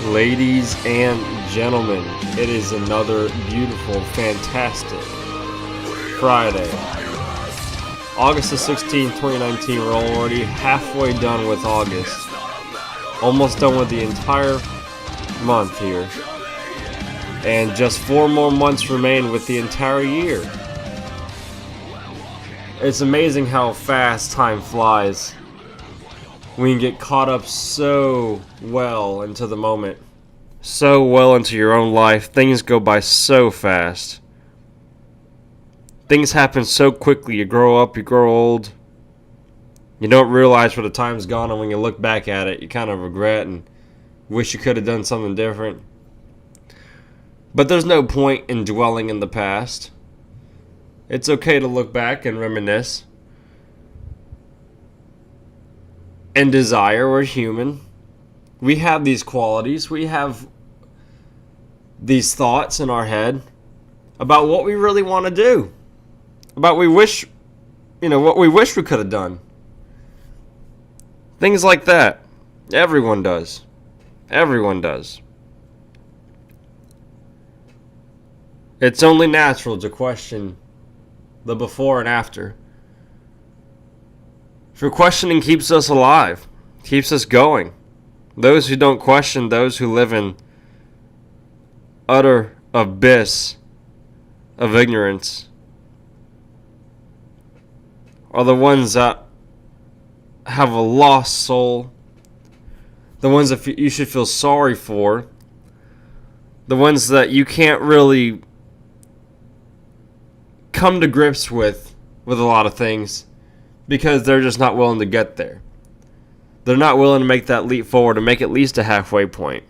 Ladies and gentlemen, it is another beautiful, fantastic Friday. August the 16th, 2019, we're already halfway done with August. Almost done with the entire month here. And just 4 more months remain with the entire year. It's amazing how fast time flies. We can get caught up so well into the moment. So well into your own life. Things go by so fast. Things happen so quickly. You grow up, you grow old. You don't realize where the time's gone, and when you look back at it, you kind of regret and wish you could have done something different. But there's no point in dwelling in the past. It's okay to look back and reminisce. And desire, we're human. We have these qualities. We have these thoughts in our head about what we really want to do. About what we wish we could have done. Things like that. Everyone does. Everyone does. It's only natural to question the before and after. For questioning keeps us alive, keeps us going. Those who don't question, those who live in utter abyss of ignorance, are the ones that have a lost soul, the ones that you should feel sorry for, the ones that you can't really come to grips with a lot of things. Because they're just not willing to get there. They're not willing to make that leap forward and make at least a halfway point.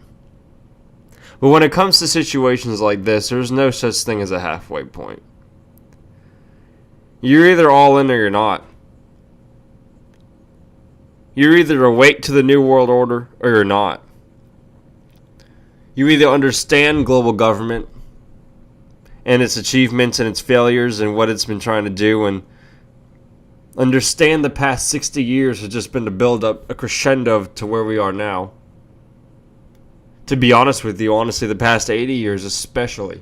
But when it comes to situations like this, there's no such thing as a halfway point. You're either all in or you're not. You're either awake to the New World Order or you're not. You either understand global government and its achievements and its failures and what it's been trying to do, and understand the past 60 years has just been to build up a crescendo to where we are now. To be honest with you, honestly, the past 80 years especially,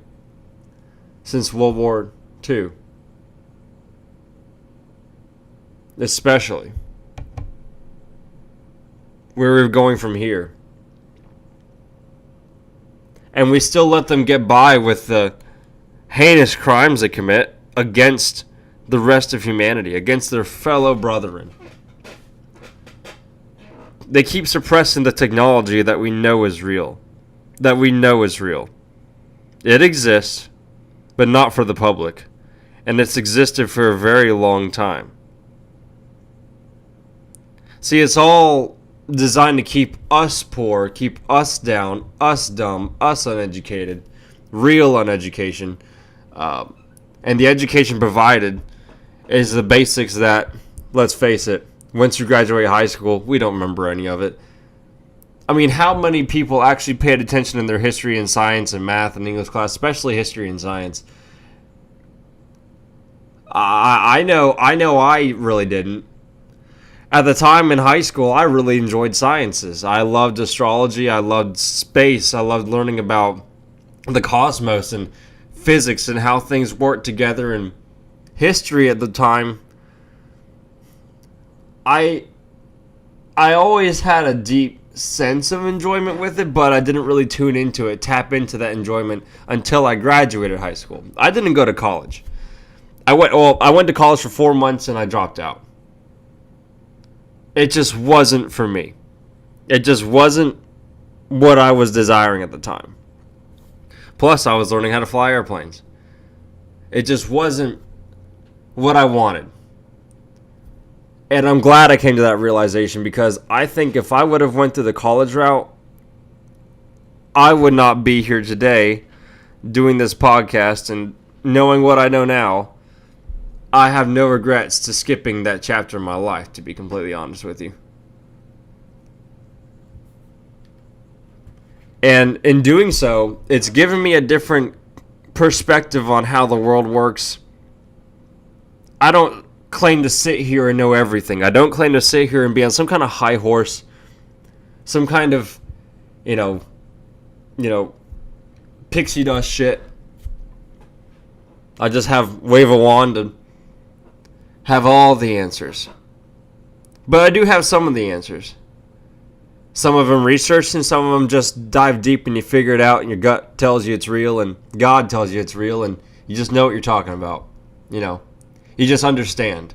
since World War II. Especially. Where we're going from here. And we still let them get by with the heinous crimes they commit against the rest of humanity, against their fellow brethren. They keep suppressing the technology that we know is real. It exists, but not for the public. And it's existed for a very long time. See, it's all designed to keep us poor, keep us down, us dumb, us uneducated, real uneducation. And the education provided is the basics that, let's face it, once you graduate high school, we don't remember any of it. I mean, how many people actually paid attention in their history and science and math and English class, especially history and science? I know I really didn't. At the time in high school, I really enjoyed sciences. I loved astrology, I loved space, I loved learning about the cosmos and physics and how things work together, and history at the time. I always had a deep sense of enjoyment with it, but I didn't really tune into it, tap into that enjoyment until I graduated high school. I didn't go to college. I went to college for 4 months and I dropped out. It just wasn't for me. It just wasn't what I was desiring at the time. Plus, I was learning how to fly airplanes. It just wasn't what I wanted. And I'm glad I came to that realization, because I think if I would have went through the college route, I would not be here today doing this podcast, and knowing what I know now, I have no regrets to skipping that chapter in my life, to be completely honest with you. And in doing so, it's given me a different perspective on how the world works. I don't claim to sit here and know everything. I don't claim to sit here and be on some kind of high horse, some kind of, pixie dust shit. I just wave a wand and have all the answers. But I do have some of the answers. Some of them researched and some of them just dive deep and you figure it out and your gut tells you it's real and God tells you it's real and you just know what you're talking about. You just understand.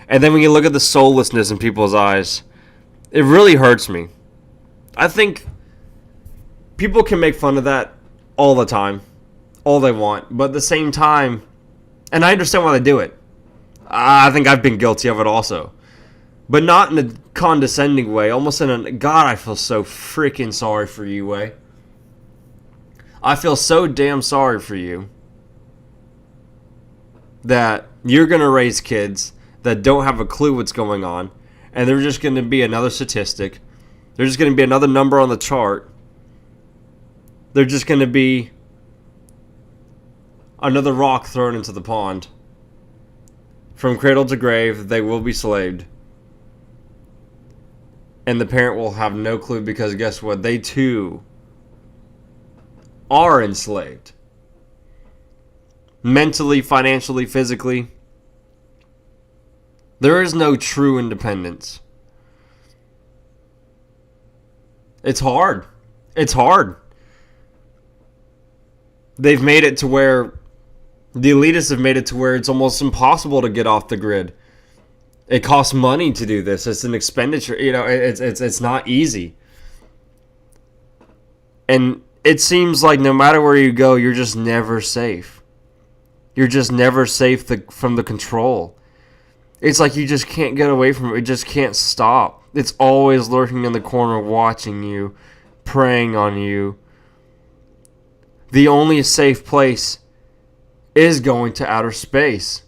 And then when you look at the soullessness in people's eyes, it really hurts me. I think people can make fun of that all the time, all they want. But at the same time, and I understand why they do it. I think I've been guilty of it also. But not in a condescending way, almost in a, God, I feel so freaking sorry for you way. I feel so damn sorry for you that you're going to raise kids that don't have a clue what's going on, and they're just going to be another statistic. They're just going to be another number on the chart. They're just going to be another rock thrown into the pond. From cradle to grave, they will be slaved. And the parent will have no clue because guess what? They too are enslaved. Mentally, financially, physically. There is no true independence. It's hard. It's hard. They've made it to where the elitists have made it to where it's almost impossible to get off the grid. It costs money to do this. It's an expenditure. It's not easy. And it seems like no matter where you go, you're just never safe. You're just never safe from the control. It's like you just can't get away from it. It just can't stop. It's always lurking in the corner, watching you, preying on you. The only safe place is going to outer space.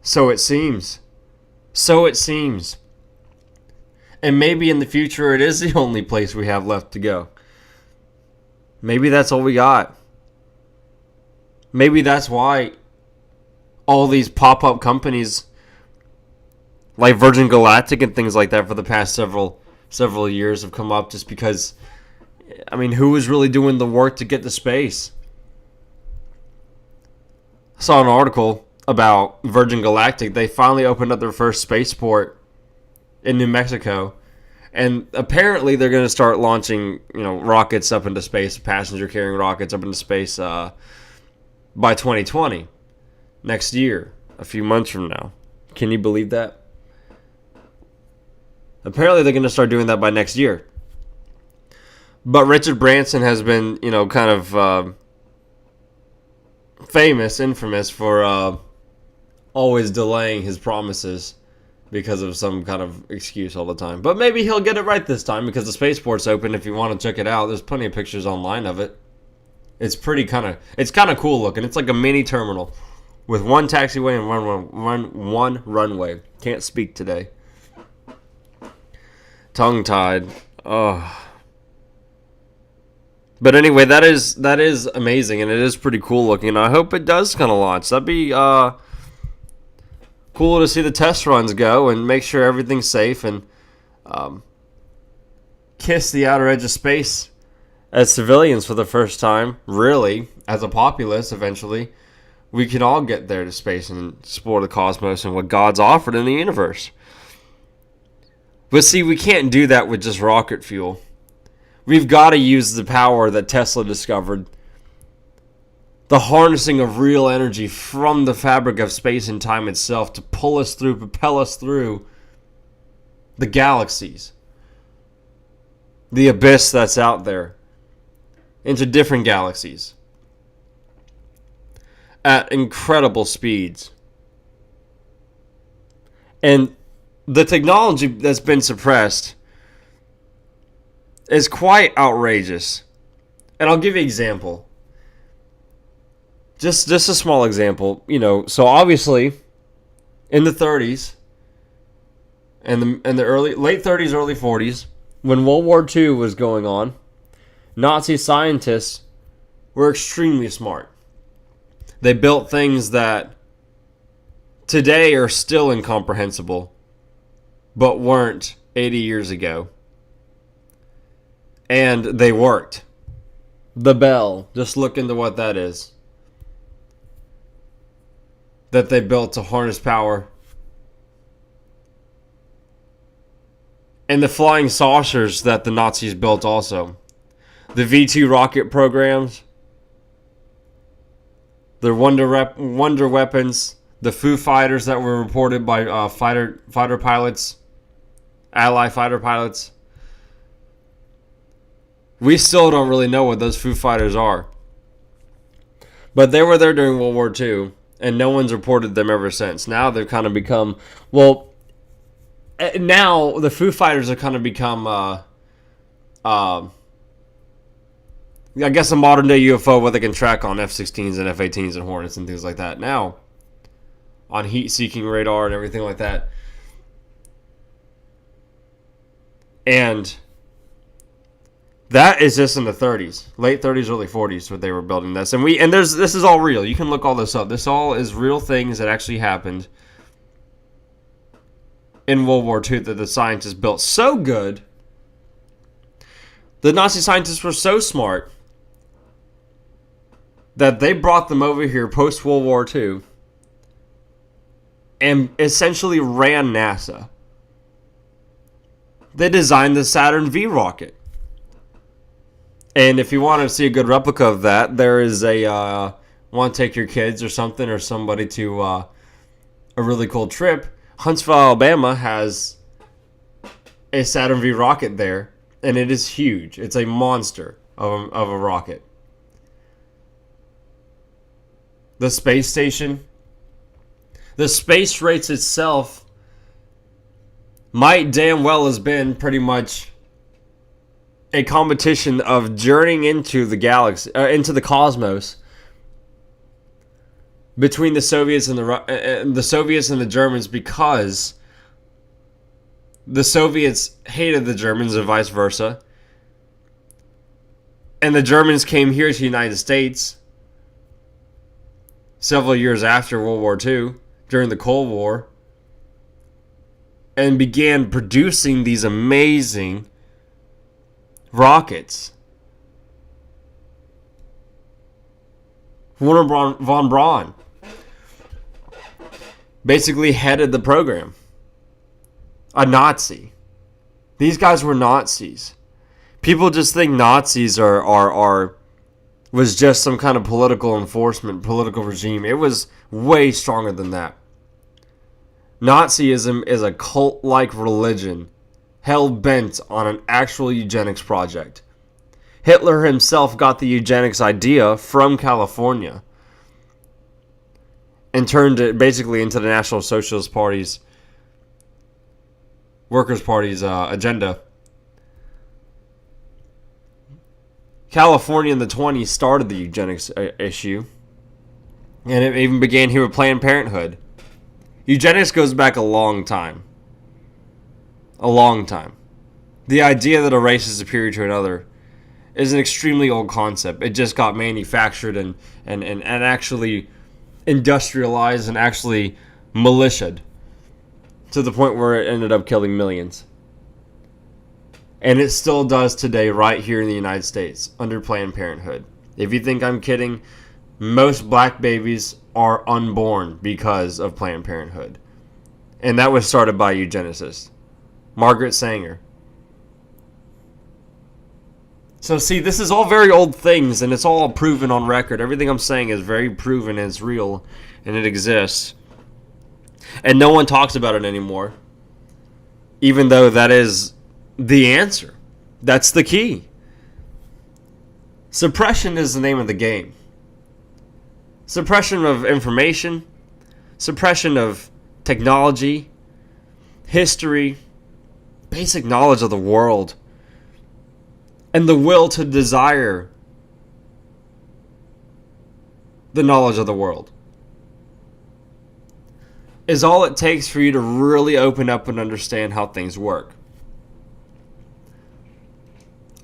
So it seems. So it seems. And maybe in the future it is the only place we have left to go. Maybe that's all we got. Maybe that's why all these pop-up companies like Virgin Galactic and things like that for the past several years have come up, just because, I mean, who is really doing the work to get to space? I saw an article about Virgin Galactic. They finally opened up their first spaceport in New Mexico, and apparently they're going to start launching, rockets up into space, passenger carrying rockets up into space by 2020, next year, a few months from now. Can you believe that? Apparently they're going to start doing that by next year. But Richard Branson has been, kind of infamous for always delaying his promises because of some kind of excuse all the time. But maybe he'll get it right this time because the spaceport's open. If you want to check it out, there's plenty of pictures online of it. It's kind of cool looking. It's like a mini terminal with one taxiway and one runway. Can't speak today. Tongue-tied. Oh. But anyway, that is amazing, and it is pretty cool looking. And I hope it does kind of launch. That'd be cool to see the test runs go and make sure everything's safe and kiss the outer edge of space as civilians for the first time. Really, as a populace, eventually, we can all get there to space and explore the cosmos and what God's offered in the universe. But see, we can't do that with just rocket fuel. We've got to use the power that Tesla discovered. The harnessing of real energy from the fabric of space and time itself to pull us through, propel us through the galaxies. The abyss that's out there. Into different galaxies. At incredible speeds. And the technology that's been suppressed is quite outrageous. And I'll give you an example. Just a small example. So obviously, in the 30s, and the late 30s, early 40s, when World War II was going on, Nazi scientists were extremely smart. They built things that today are still incomprehensible, but weren't 80 years ago. And they worked. The bell, just look into what that is. That they built to harness power. And the flying saucers that the Nazis built also. The V-2 rocket programs. The wonder weapons. The Foo Fighters that were reported by fighter pilots. Allied fighter pilots. We still don't really know what those Foo Fighters are. But they were there during World War II, and no one's reported them ever since. Now they've kind of become, now the Foo Fighters have kind of become, I guess, a modern day UFO where they can track on F-16s and F-18s and Hornets and things like that. Now, on heat-seeking radar and everything like that. And that is just in the 30s, late 30s, early 40s, where they were building this. And this is all real. You can look all this up. This all is real things that actually happened in World War II that the scientists built so good. The Nazi scientists were so smart that they brought them over here post World War II and essentially ran NASA. They designed the Saturn V rocket. And if you want to see a good replica of that, there is want to take your kids or something or somebody to a really cool trip. Huntsville, Alabama has a Saturn V rocket there, and it is huge. It's a monster of a rocket. The space station, the space race itself might damn well has been pretty much a competition of journeying into the galaxy, into the cosmos, between the Soviets and the Germans, because the Soviets hated the Germans and vice versa, and the Germans came here to the United States several years after World War II, during the Cold War, and began producing these amazing rockets. Wernher von Braun basically headed the program. A Nazi. These guys were Nazis. People just think Nazis was just some kind of political enforcement, political regime. It was way stronger than that. Nazism is a cult-like religion hell-bent on an actual eugenics project. Hitler himself got the eugenics idea from California and turned it basically into the National Socialist Party's, Workers' Party's agenda. California in the 20s started the eugenics issue, and it even began here with Planned Parenthood. Eugenics goes back a long time. A long time. The idea that a race is superior to another is an extremely old concept. It just got manufactured and actually industrialized and actually militiaed to the point where it ended up killing millions. And it still does today right here in the United States under Planned Parenthood. If you think I'm kidding, most black babies are unborn because of Planned Parenthood. And that was started by eugenicists. Margaret Sanger. So see, this is all very old things, and it's all proven on record. Everything I'm saying is very proven, and it's real, and it exists. And no one talks about it anymore. Even though that is the answer. That's the key. Suppression is the name of the game. Suppression of information, suppression of technology, history, basic knowledge of the world, and the will to desire the knowledge of the world is all it takes for you to really open up and understand how things work.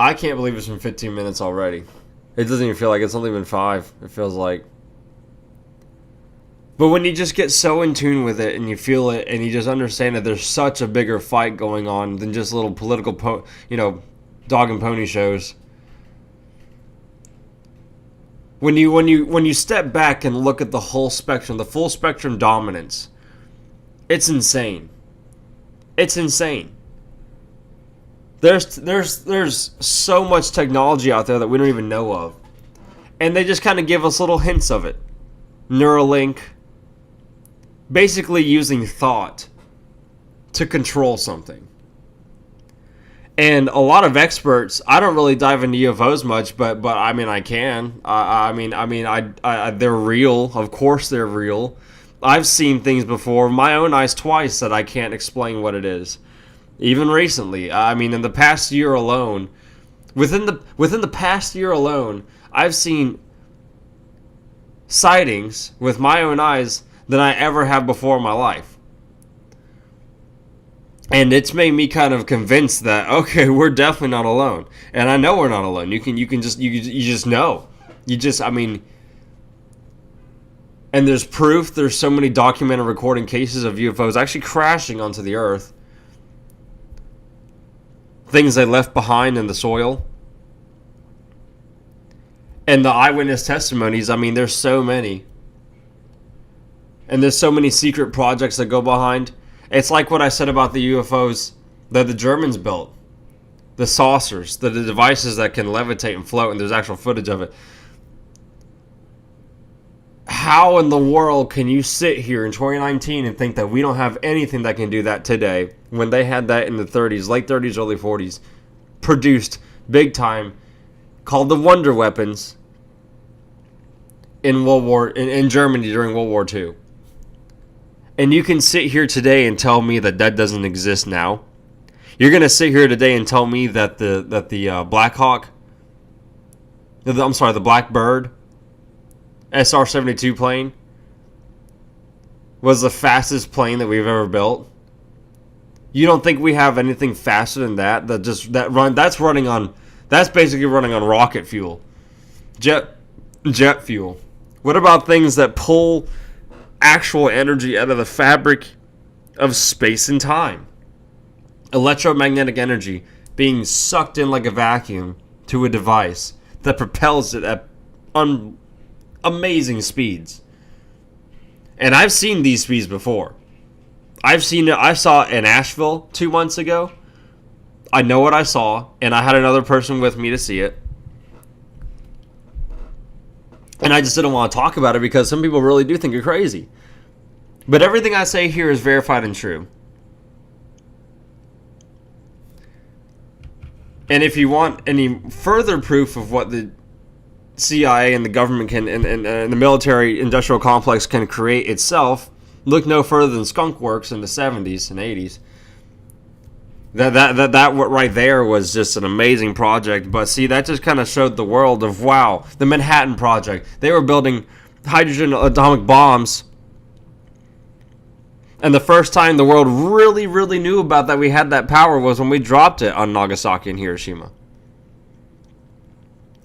I can't believe it's been 15 minutes already. It doesn't even feel like it's only been 5. It feels like. But when you just get so in tune with it and you feel it and you just understand that there's such a bigger fight going on than just little political, dog and pony shows. When you step back and look at the whole spectrum, the full spectrum dominance, it's insane. It's insane. There's so much technology out there that we don't even know of. And they just kind of give us little hints of it. Neuralink, basically using thought to control something. And a lot of experts, I don't really dive into UFOs much, but I mean I can. They're real. Of course they're real. I've seen things before, my own eyes twice, that I can't explain what it is. Even recently, I mean, in the past year alone, within the past year alone, I've seen sightings with my own eyes than I ever have before in my life. And it's made me kind of convinced that, okay, we're definitely not alone. And I know we're not alone. You just know. And there's proof. There's so many documented recording cases of UFOs actually crashing onto the earth. Things they left behind in the soil. And the eyewitness testimonies, I mean, there's so many. And there's so many secret projects that go behind. It's like what I said about the UFOs that the Germans built. The saucers, the devices that can levitate and float, and there's actual footage of it. How in the world can you sit here in 2019 and think that we don't have anything that can do that today, when they had that in the 30s, late 30s, early 40s, produced big time, called the Wonder Weapons in Germany during World War II? And you can sit here today and tell me that doesn't exist now. You're gonna sit here today and tell me that the Black Hawk, the Blackbird SR-72 plane was the fastest plane that we've ever built? You don't think we have anything faster than that? That's basically running on rocket fuel, jet fuel. What about things that pull actual energy out of the fabric of space and time? Electromagnetic energy being sucked in like a vacuum to a device that propels it at amazing speeds. And I've seen these speeds before. I saw it in Asheville 2 months ago. I know what I saw, and I had another person with me to see it. And I just didn't want to talk about it because some people really do think you're crazy. But everything I say here is verified and true. And if you want any further proof of what the CIA and the government can and the military industrial complex can create itself, look no further than Skunk Works in the 70s and 80s. That right there was just an amazing project. But see, that just kind of showed the world of, wow, the Manhattan Project. They were building hydrogen atomic bombs. And the first time the world really, really knew about that we had that power was when we dropped it on Nagasaki and Hiroshima.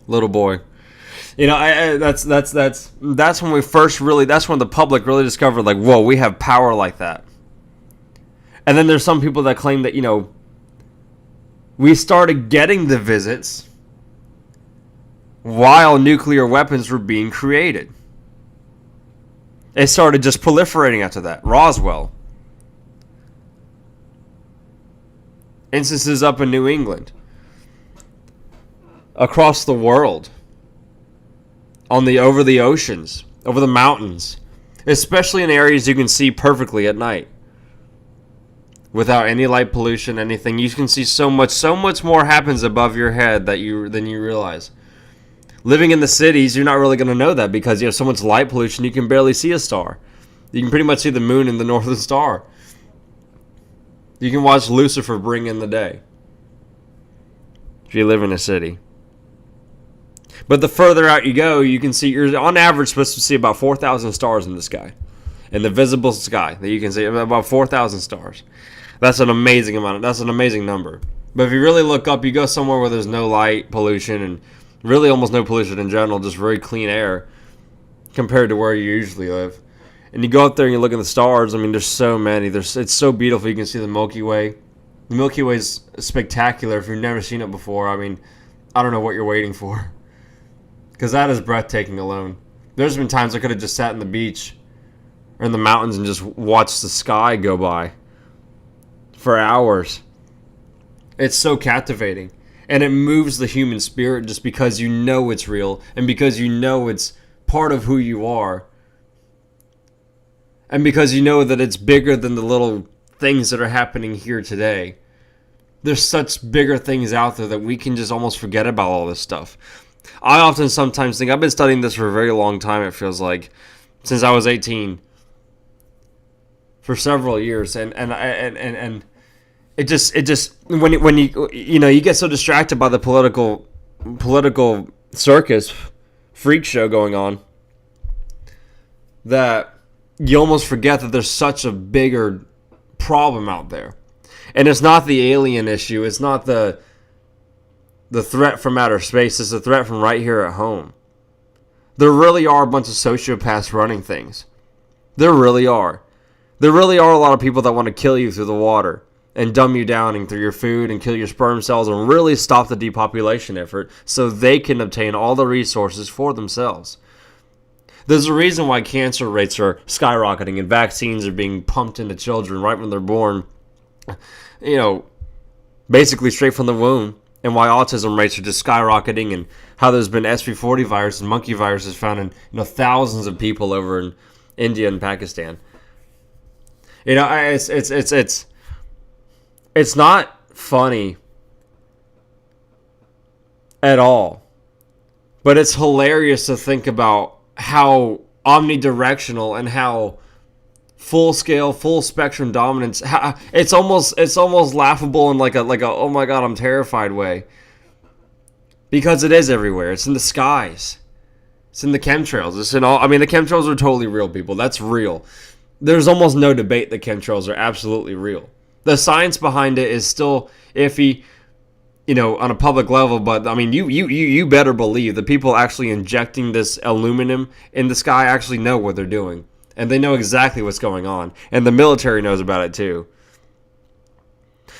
Little boy. You know, that's when we first really, that's when the public really discovered, like, whoa, we have power like that. And then there's some people that claim that, you know, we started getting the visits while nuclear weapons were being created. It started just proliferating after that. Roswell. Instances up in New England. Across the world. Over the oceans. Over the mountains. Especially in areas you can see perfectly at night. Without any light pollution, anything. You can see so much more happens above your head than you realize. Living in the cities, you're not really going to know that because you have so much light pollution, you can barely see a star. You can pretty much see the moon and the northern star. You can watch Lucifer bring in the day if you live in a city. But the further out you go, you can see, you're on average supposed to see about 4,000 stars in the sky. In the visible sky, that you can see about 4,000 stars. That's an amazing amount. That's an amazing number. But if you really look up, you go somewhere where there's no light pollution and really almost no pollution in general, just very clean air compared to where you usually live. And you go up there and you look at the stars. I mean, there's so many. It's so beautiful. You can see the Milky Way The Milky Way's spectacular. If you've never seen it before, I mean, I don't know what you're waiting for. Because that is breathtaking alone. There's been times I could have just sat on the beach or in the mountains and just watched the sky go by for hours. It's so captivating. And it moves the human spirit just because you know it's real and because you know it's part of who you are. And because you know that it's bigger than the little things that are happening here today. There's such bigger things out there that we can just almost forget about all this stuff. I often sometimes think, I've been studying this for a very long time, it feels like, since I was 18. For several years. And it just when you get so distracted by the political circus freak show going on that you almost forget that there's such a bigger problem out there. And it's not the alien issue, it's not the threat from outer space, it's the threat from right here at home. There really are a bunch of sociopaths running things. There really are. There really are a lot of people that want to kill you through the water and dumb you down and through your food and kill your sperm cells and really stop the depopulation effort so they can obtain all the resources for themselves. There's a reason why cancer rates are skyrocketing and vaccines are being pumped into children right when they're born, basically straight from the womb, and why autism rates are just skyrocketing, and how there's been SV40 virus and monkey viruses found in thousands of people over in India and Pakistan. It's not funny at all, but it's hilarious to think about how omnidirectional and how full scale, full spectrum dominance. It's almost laughable in like a oh my god, I'm terrified way, because it is everywhere. It's in the skies. It's in the chemtrails. It's in all. I mean, the chemtrails are totally real, people. That's real. There's almost no debate that chemtrails are absolutely real. The science behind it is still iffy, on a public level. But I mean, you better believe the people actually injecting this aluminum in the sky actually know what they're doing, and they know exactly what's going on, and the military knows about it too.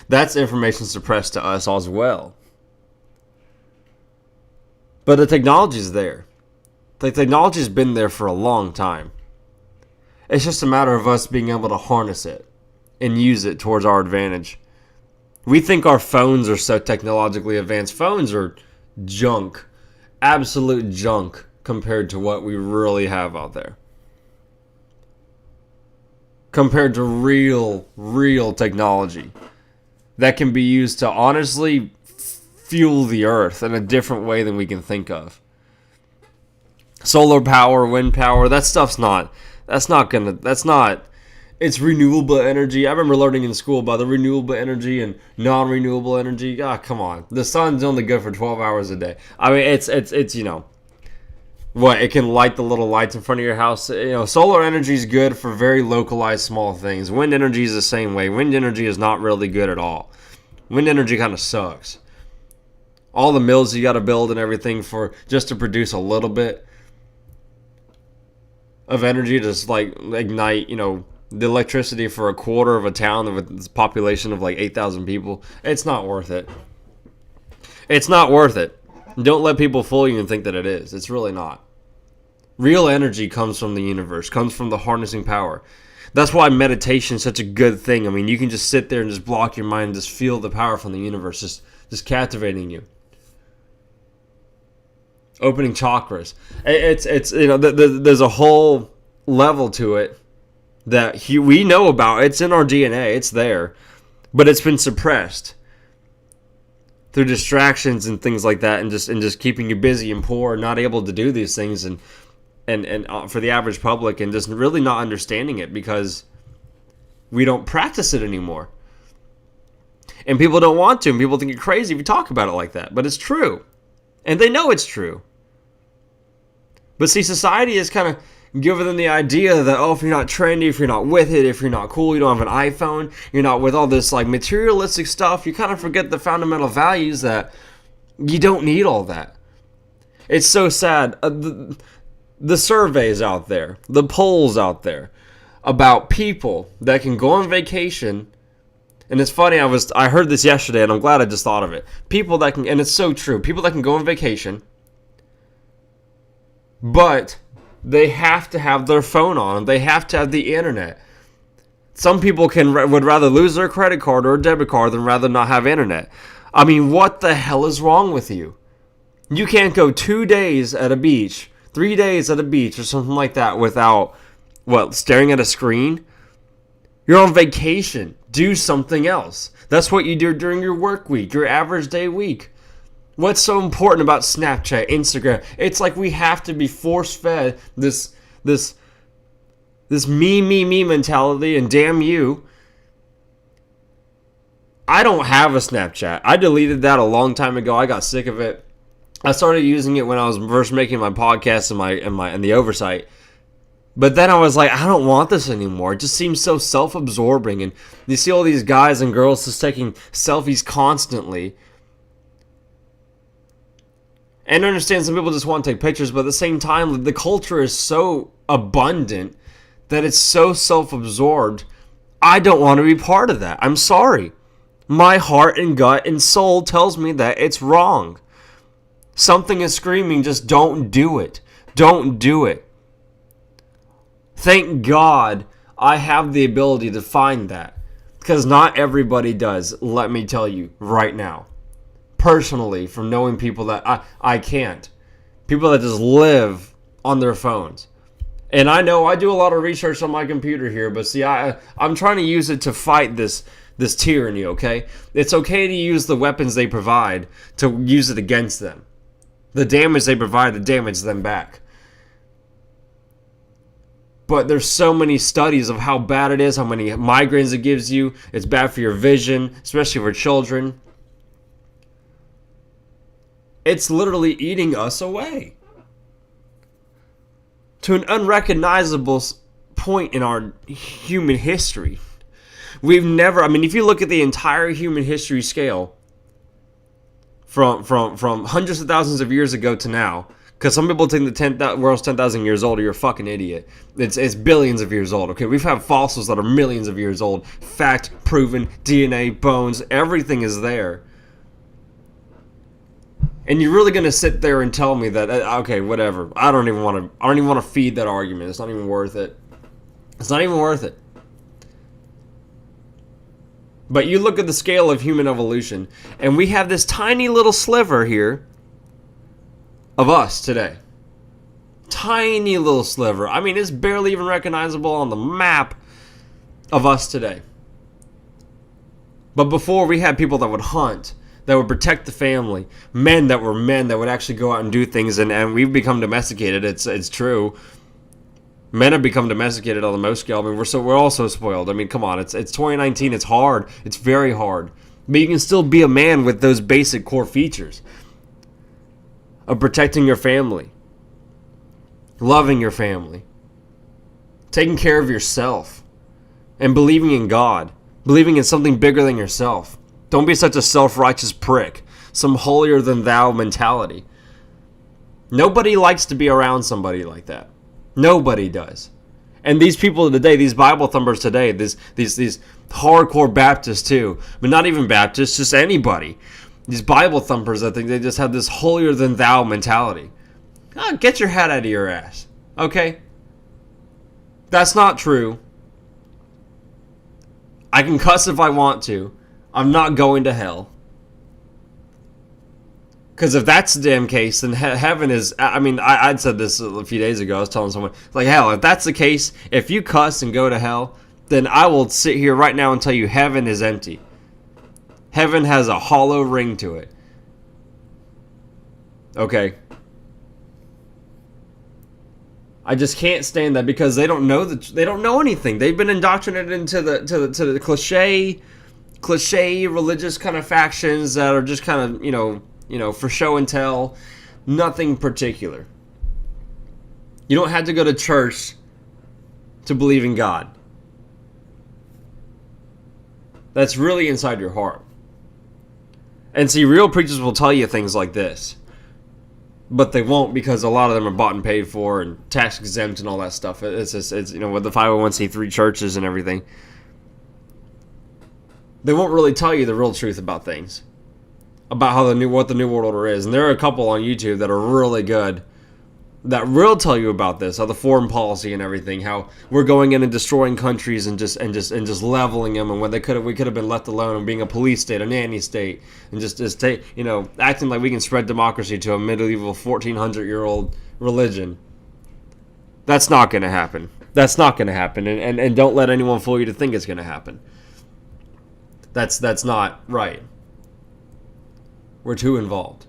That's information suppressed to us as well. But the technology's there. The technology's been there for a long time. It's just a matter of us being able to harness it and use it towards our advantage. We think our phones are so technologically advanced. Phones are junk. Absolute junk compared to what we really have out there. Compared to real technology that can be used to honestly fuel the earth in a different way than we can think of. Solar power, wind power, that stuff's not. It's renewable energy. I remember learning in school about the renewable energy and non-renewable energy. Come on. The sun's only good for 12 hours a day. I mean, it's what, it can light the little lights in front of your house. Solar energy is good for very localized small things. Wind energy is the same way. Wind energy is not really good at all. Wind energy kind of sucks. All the mills you got to build and everything just to produce a little bit of energy to just ignite, the electricity for a quarter of a town with a population of 8,000 people. It's not worth it. It's not worth it. Don't let people fool you and think that it is. It's really not. Real energy comes from the universe, comes from the harnessing power. That's why meditation is such a good thing. I mean, you can just sit there and just block your mind and just feel the power from the universe, just captivating you. Opening chakras. There's a whole level to it that we know about. It's in our DNA. It's there, but it's been suppressed through distractions and things like that, and just keeping you busy and poor, and not able to do these things, and for the average public, and just really not understanding it because we don't practice it anymore. And people don't want to, and people think you're crazy if you talk about it like that, but it's true. And they know it's true. But see, society has kind of given them the idea that, if you're not trendy, if you're not with it, if you're not cool, you don't have an iPhone, you're not with all this materialistic stuff, you kind of forget the fundamental values that you don't need all that. It's so sad. The surveys out there, the polls out there about people that can go on vacation And it's funny, I heard this yesterday, and I'm glad I just thought of it. People that can, and it's so true, people that can go on vacation, but they have to have their phone on. They have to have the internet. Some people would rather lose their credit card or debit card than rather not have internet. I mean, what the hell is wrong with you? You can't go 2 days at a beach, 3 days at a beach, or something like that without, staring at a screen? You're on vacation. Do something else. That's what you do during your work week, your average day week. What's so important about Snapchat, Instagram? It's like we have to be force-fed this me mentality, and damn you. I don't have a Snapchat. I deleted that a long time ago. I got sick of it. I started using it when I was first making my podcast and the oversight. But then I was like, I don't want this anymore. It just seems so self-absorbing. And you see all these guys and girls just taking selfies constantly. And I understand some people just want to take pictures, but at the same time, the culture is so abundant that it's so self-absorbed. I don't want to be part of that. I'm sorry. My heart and gut and soul tells me that it's wrong. Something is screaming, just don't do it. Don't do it. Thank God I have the ability to find that. Because not everybody does, let me tell you right now. Personally, from knowing people that I can't. People that just live on their phones. And I know I do a lot of research on my computer here, but see, I'm trying to use it to fight this tyranny, okay? It's okay to use the weapons they provide to use it against them. The damage they provide to damage them back. But there's so many studies of how bad it is, how many migraines it gives you. It's bad for your vision, especially for children. It's literally eating us away. To an unrecognizable point in our human history. We've never, if you look at the entire human history scale, from hundreds of thousands of years ago to now, because some people think the world's 10,000 years old, or you're a fucking idiot. It's billions of years old, okay? We've had fossils that are millions of years old. Fact, proven, DNA, bones, everything is there. And you're really gonna sit there and tell me that, okay, whatever. I don't even want to feed that argument. It's not even worth it. It's not even worth it. But you look at the scale of human evolution, and we have this tiny little sliver here of us today. Tiny little sliver. It's barely even recognizable on the map of us today. But before, we had people that would hunt, that would protect the family, men that would actually go out and do things, and we've become domesticated. It's true. Men have become domesticated on the most scale. We're all so spoiled. Come on, it's 2019. It's hard. It's very hard. But you can still be a man with those basic core features of protecting your family, loving your family, taking care of yourself, and believing in God, believing in something bigger than yourself. Don't be such a self-righteous prick, some holier-than-thou mentality. Nobody likes to be around somebody like that. Nobody does. And these people today, these Bible thumpers today, these hardcore Baptists too, but not even Baptists, just anybody. These Bible thumpers, I think they just have this holier-than-thou mentality. Get your head out of your ass, okay? That's not true. I can cuss if I want to. I'm not going to hell. Because if that's the damn case, then heaven is... I'd said this a few days ago. I was telling someone, hell, if that's the case, if you cuss and go to hell, then I will sit here right now and tell you heaven is empty. Heaven has a hollow ring to it. Okay? I just can't stand that because they don't know they don't know anything. They've been indoctrinated into the cliche religious kind of factions that are just kind of for show and tell, nothing particular. You don't have to go to church to believe in God. That's really inside your heart. And see, real preachers will tell you things like this, but they won't because a lot of them are bought and paid for and tax exempt and all that stuff. It's with the 501c3 churches and everything. They won't really tell you the real truth about things, about what the New World Order is. And there are a couple on YouTube that are really good that will tell you about this, how the foreign policy and everything, how we're going in and destroying countries and just leveling them, and when we could have been left alone and being a police state, a nanny state, and just take, acting like we can spread democracy to a medieval 1400-year-old religion. That's not going to happen. That's not going to happen, and don't let anyone fool you to think it's going to happen. That's not right. We're too involved.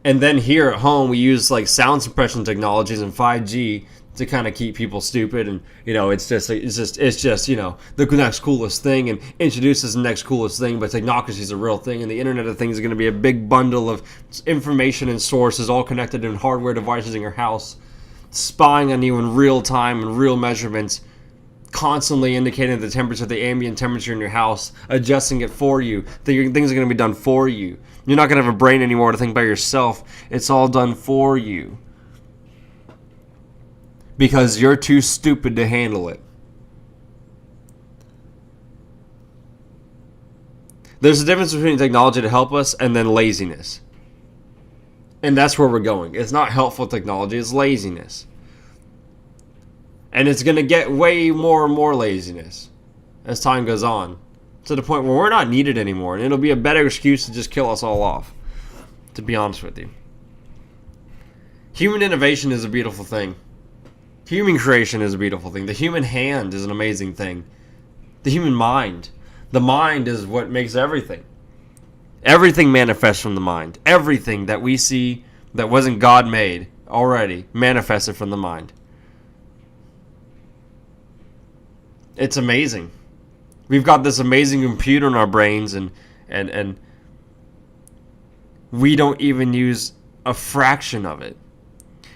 And then here at home, we use like sound suppression technologies and 5G to kind of keep people stupid, and it's just the next coolest thing, and introduces the next coolest thing. But technocracy is a real thing, and the Internet of Things is going to be a big bundle of information and sources all connected in hardware devices in your house, spying on you in real time and real measurements, constantly indicating the temperature, the ambient temperature in your house, adjusting it for you. Things are going to be done for you. You're not going to have a brain anymore to think by yourself. It's all done for you. Because you're too stupid to handle it. There's a difference between technology to help us and then laziness. And that's where we're going. It's not helpful technology, it's laziness. And it's going to get way more and more laziness as time goes on, to the point where we're not needed anymore. And it'll be a better excuse to just kill us all off, to be honest with you. Human innovation is a beautiful thing. Human creation is a beautiful thing. The human hand is an amazing thing. The human mind. The mind is what makes everything. Everything manifests from the mind. Everything that we see that wasn't God made already manifested from the mind. It's amazing. We've got this amazing computer in our brains, and we don't even use a fraction of it.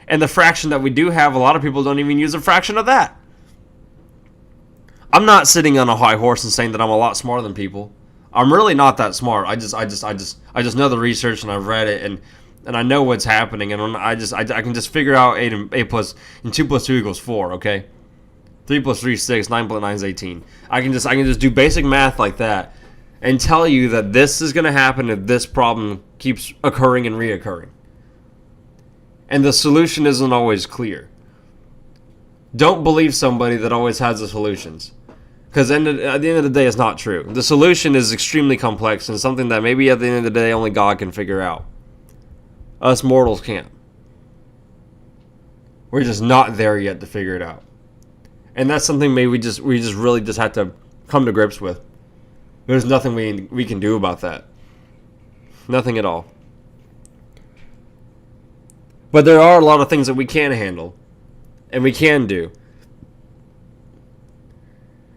And the fraction that we do have, a lot of people don't even use a fraction of that. I'm not sitting on a high horse and saying that I'm a lot smarter than people. I'm really not that smart. I just know the research, and I've read it, and I know what's happening, and I can just figure out 8 plus and 2 plus 2 equals 4. Okay. 3 plus 3 is 6, 9 plus 9 is 18. I can just do basic math like that and tell you that this is going to happen if this problem keeps occurring and reoccurring. And the solution isn't always clear. Don't believe somebody that always has the solutions, because at the end of the day, it's not true. The solution is extremely complex and something that maybe at the end of the day only God can figure out. Us mortals can't. We're just not there yet to figure it out. And that's something maybe we just really have to come to grips with. There's nothing we can do about that. Nothing at all. But there are a lot of things that we can handle. And we can do.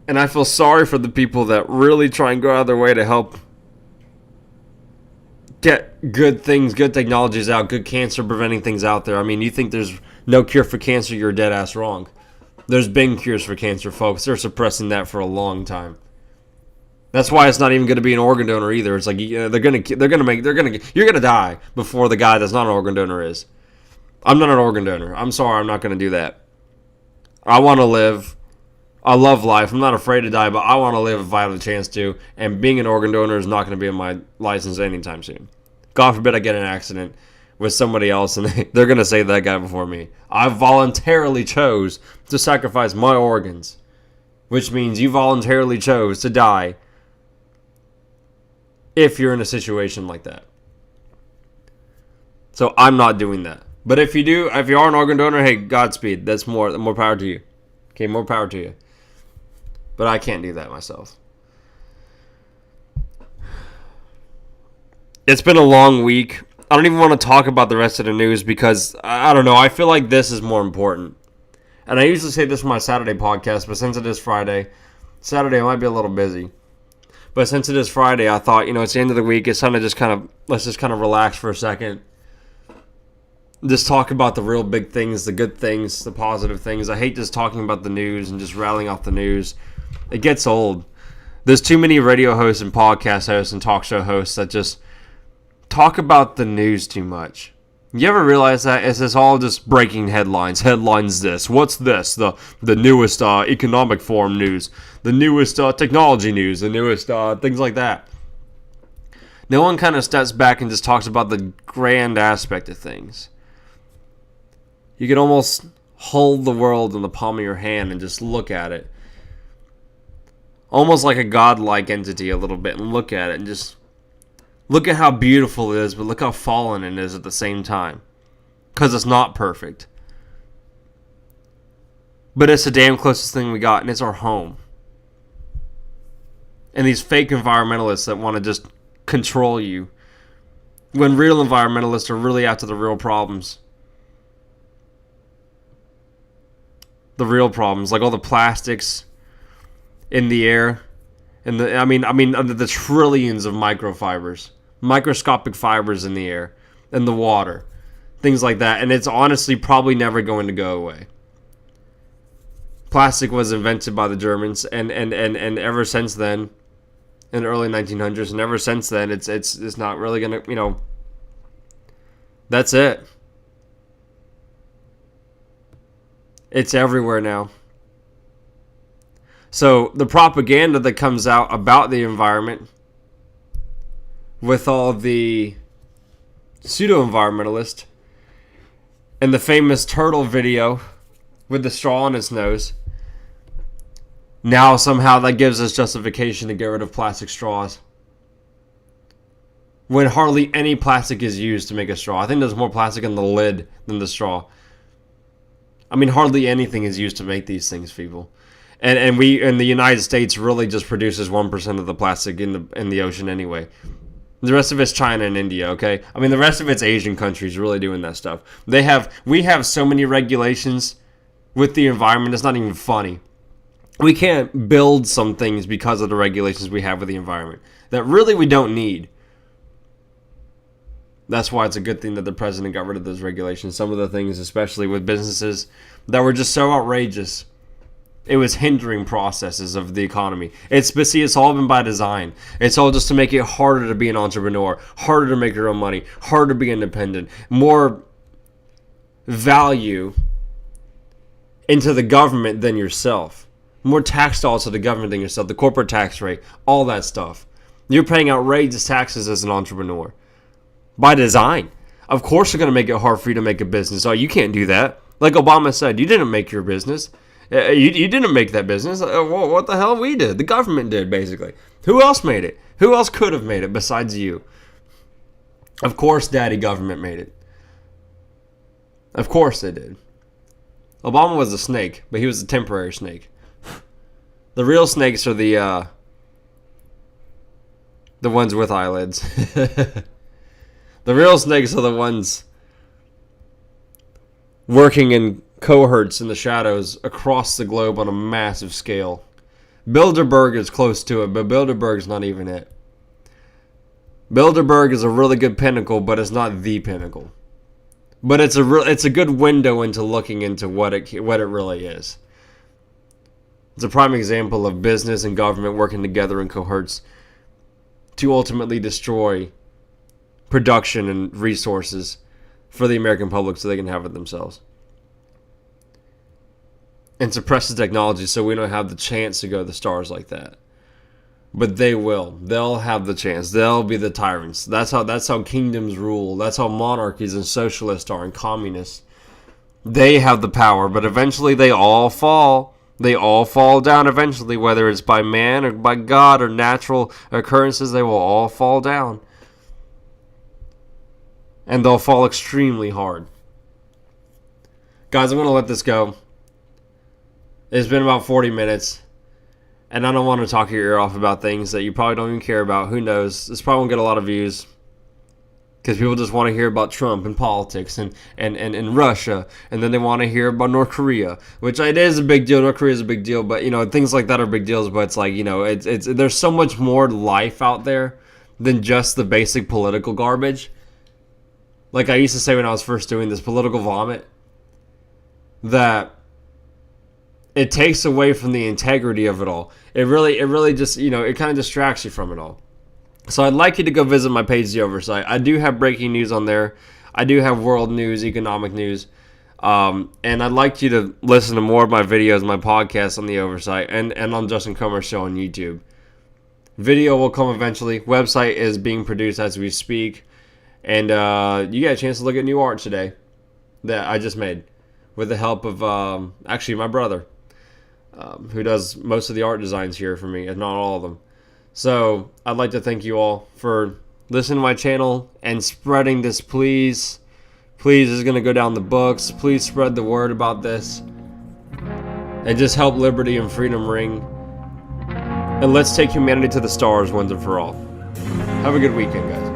And I feel sorry for the people that really try and go out of their way to help get good things, good technologies out, good cancer preventing things out there. I mean, you think there's no cure for cancer, you're dead ass wrong. There's been cures for cancer, folks. They're suppressing that for a long time. That's why it's not even going to be an organ donor either. It's like you're gonna die before the guy that's not an organ donor is. I'm not an organ donor. I'm sorry, I'm not going to do that. I want to live. I love life. I'm not afraid to die, but I want to live if I have the chance to. And being an organ donor is not going to be on my license anytime soon. God forbid I get in an accident with somebody else, and they're going to say that guy before me. I voluntarily chose to sacrifice my organs, which means you voluntarily chose to die if you're in a situation like that. So I'm not doing that. But if you do, if you are an organ donor, hey, Godspeed. That's more power to you. Okay, more power to you. But I can't do that myself. It's been a long week. I don't even want to talk about the rest of the news because, I don't know, I feel like this is more important. And I usually say this for my Saturday podcast, but since it is Friday, Saturday I might be a little busy. But since it is Friday, I thought, it's the end of the week, it's time to let's just kind of relax for a second. Just talk about the real big things, the good things, the positive things. I hate just talking about the news and just rattling off the news. It gets old. There's too many radio hosts and podcast hosts and talk show hosts that just talk about the news too much. You ever realize that? Is this all just breaking headlines? Headlines this. What's this? The newest economic forum news. The newest technology news. The newest things like that. No one kind of steps back and just talks about the grand aspect of things. You can almost hold the world in the palm of your hand and just look at it. Almost like a godlike entity a little bit, and look at it and just look at how beautiful it is, but look how fallen it is at the same time. Because it's not perfect. But it's the damn closest thing we got, and it's our home. And these fake environmentalists that want to just control you, when real environmentalists are really after the real problems. The real problems, like all the plastics in the air, and under the trillions of microfibers, microscopic fibers in the air, and the water, things like that. And it's honestly probably never going to go away. Plastic was invented by the Germans, and ever since then, in the early 1900s, and ever since then, it's not really gonna, that's it. It's everywhere now. So the propaganda that comes out about the environment with all the pseudo-environmentalists and the famous turtle video with the straw in its nose, now somehow that gives us justification to get rid of plastic straws. When hardly any plastic is used to make a straw. I think there's more plastic in the lid than the straw. Hardly anything is used to make these things, people. And we in the United States really just produces 1% of the plastic in the ocean anyway. The rest of it's China and India, okay? The rest of it's Asian countries really doing that stuff. We have so many regulations with the environment, it's not even funny. We can't build some things because of the regulations we have with the environment that really we don't need. That's why it's a good thing that the president got rid of those regulations. Some of the things, especially with businesses, that were just so outrageous. It was hindering processes of the economy. It's all been by design. It's all just to make it harder to be an entrepreneur, harder to make your own money, harder to be independent, more value into the government than yourself, more tax dollars to the government than yourself, the corporate tax rate, all that stuff. You're paying outrageous taxes as an entrepreneur. By design. Of course they're going to make it hard for you to make a business. Oh, you can't do that. Like Obama said, you didn't make your business. You didn't make that business. What the hell? We did. The government did, basically. Who else made it? Who else could have made it besides you? Of course daddy government made it. Of course they did. Obama was a snake, but he was a temporary snake. The real snakes are the ones with eyelids. The real snakes are the ones working in cohorts in the shadows across the globe on a massive scale. Bilderberg is close to it, but Bilderberg's not even it. Bilderberg is a really good pinnacle, but it's not the pinnacle. But it's a good window into looking into what it really is. It's a prime example of business and government working together in cohorts to ultimately destroy production and resources for the American public so they can have it themselves. And suppress the technology so we don't have the chance to go to the stars like that. But they will. They'll have the chance. They'll be the tyrants. That's how kingdoms rule. That's how monarchies and socialists are and communists. They have the power, but eventually they all fall. They all fall down eventually, whether it's by man or by God or natural occurrences, they will all fall down. And they'll fall extremely hard. Guys, I'm going to let this go. It's been about 40 minutes. And I don't want to talk your ear off about things that you probably don't even care about. Who knows? This probably won't get a lot of views. Because people just want to hear about Trump and politics and Russia. And then they want to hear about North Korea. Which it is a big deal. North Korea is a big deal. But, things like that are big deals. But it's like, there's so much more life out there than just the basic political garbage. Like I used to say when I was first doing this, political vomit, that it takes away from the integrity of it all. It really just, it kind of distracts you from it all. So I'd like you to go visit my page, The Oversight. I do have breaking news on there. I do have world news, economic news. And I'd like you to listen to more of my videos, my podcasts on the Oversight, and on Justin Comer's show on YouTube. Video will come eventually. Website is being produced as we speak. And you got a chance to look at new art today that I just made with the help of actually my brother, who does most of the art designs here for me, if not all of them. So I'd like to thank you all for listening to my channel and spreading this, please. Please, this is going to go down the books. Please spread the word about this. And just help liberty and freedom ring. And let's take humanity to the stars once and for all. Have a good weekend, guys.